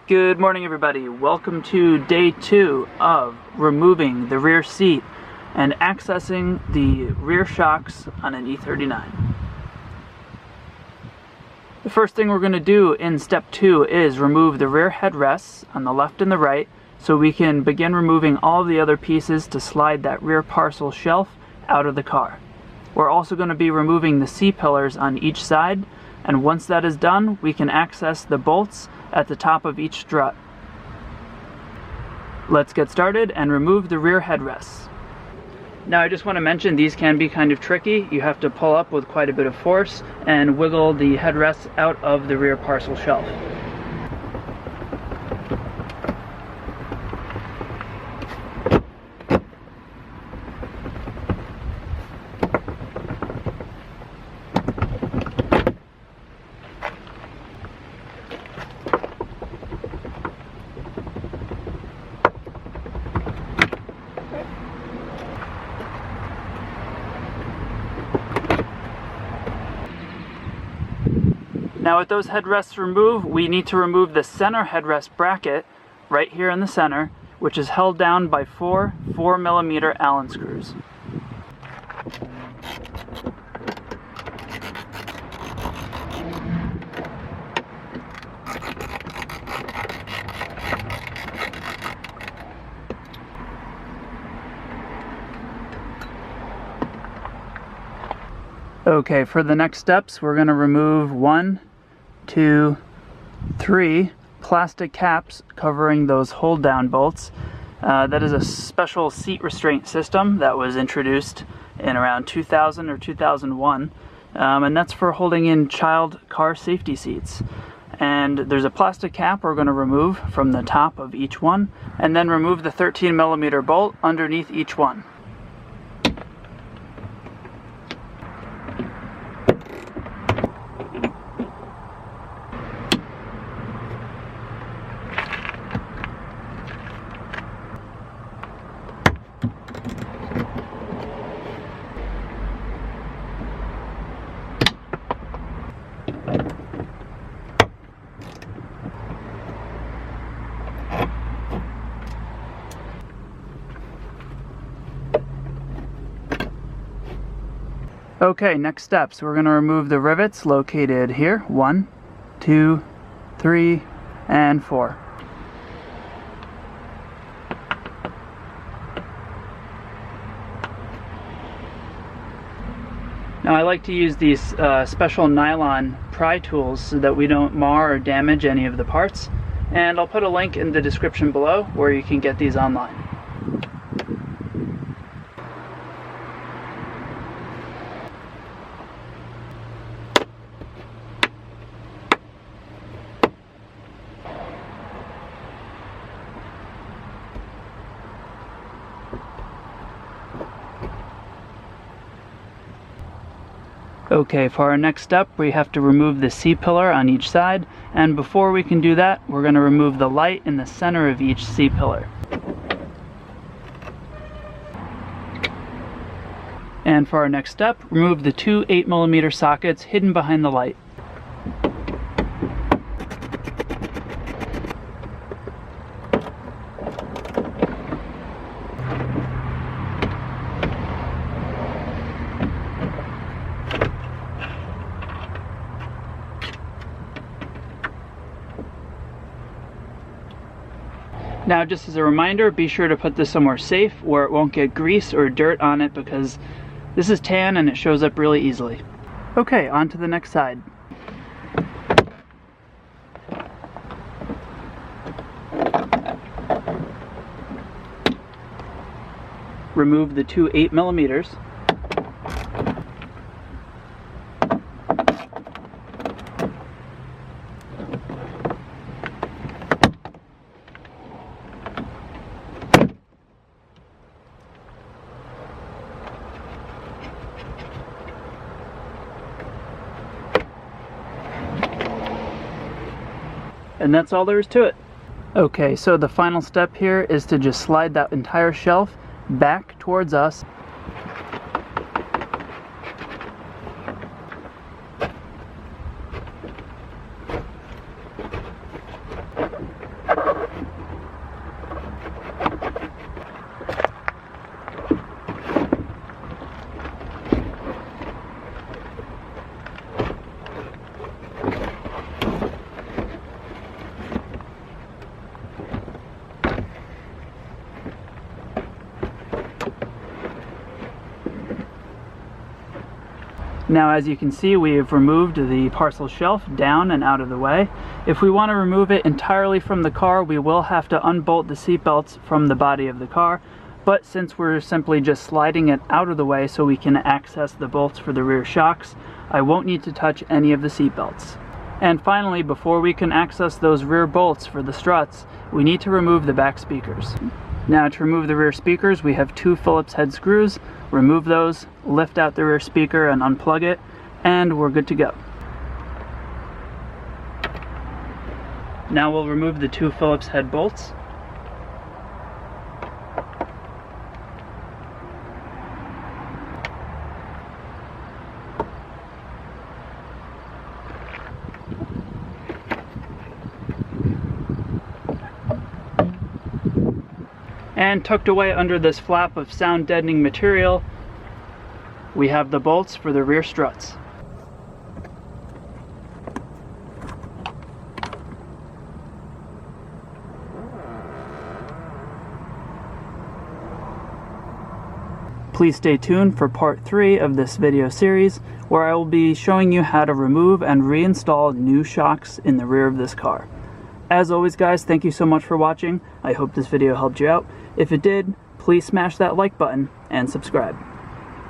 Good morning, everybody. Welcome to day 2 of removing the rear seat and accessing the rear shocks on an E39. The first thing we're going to do in step 2 is remove the rear headrests on the left and the right so we can begin removing all the other pieces to slide that rear parcel shelf out of the car. We're also going to be removing the C-pillars on each side, and once that is done, we can access the bolts at the top of each strut. Let's get started and remove the rear headrests. Now I just want to mention these can be kind of tricky. You have to pull up with quite a bit of force and wiggle the headrests out of the rear parcel shelf. Now with those headrests removed, we need to remove the center headrest bracket right here in the center, which is held down by four 4mm Allen screws. Okay, for the next steps, we're going to remove 1, 2, 3 plastic caps covering those hold down bolts. That is a special seat restraint system that was introduced in around 2000 or 2001, and that's for holding in child car safety seats. And there's a plastic cap we're going to remove from the top of each one, and then remove the 13mm bolt underneath each one. Okay, next steps. We're going to remove the rivets located here. 1, 2, 3, and 4. Now I like to use these special nylon pry tools so that we don't mar or damage any of the parts. And I'll put a link in the description below where you can get these online. Okay, for our next step, we have to remove the C-pillar on each side, and before we can do that, we're going to remove the light in the center of each C-pillar. And for our next step, remove the two 8mm sockets hidden behind the light. Now, just as a reminder, be sure to put this somewhere safe where it won't get grease or dirt on it, because this is tan and it shows up really easily. Okay, on to the next side. Remove the two 8mm. And that's all there is to it. Okay, so the final step here is to just slide that entire shelf back towards us. Now, as you can see, we have removed the parcel shelf down and out of the way. If we want to remove it entirely from the car, we will have to unbolt the seat belts from the body of the car. But since we're simply just sliding it out of the way so we can access the bolts for the rear shocks, I won't need to touch any of the seat belts. And finally, before we can access those rear bolts for the struts, we need to remove the back speakers. Now, to remove the rear speakers, we have 2 Phillips head screws. Remove those, lift out the rear speaker and unplug it, and we're good to go. Now we'll remove the 2 Phillips head bolts. And tucked away under this flap of sound deadening material, we have the bolts for the rear struts. Please stay tuned for part 3 of this video series, where I will be showing you how to remove and reinstall new shocks in the rear of this car. As always, guys, thank you so much for watching. I hope this video helped you out. If it did, please smash that like button and subscribe.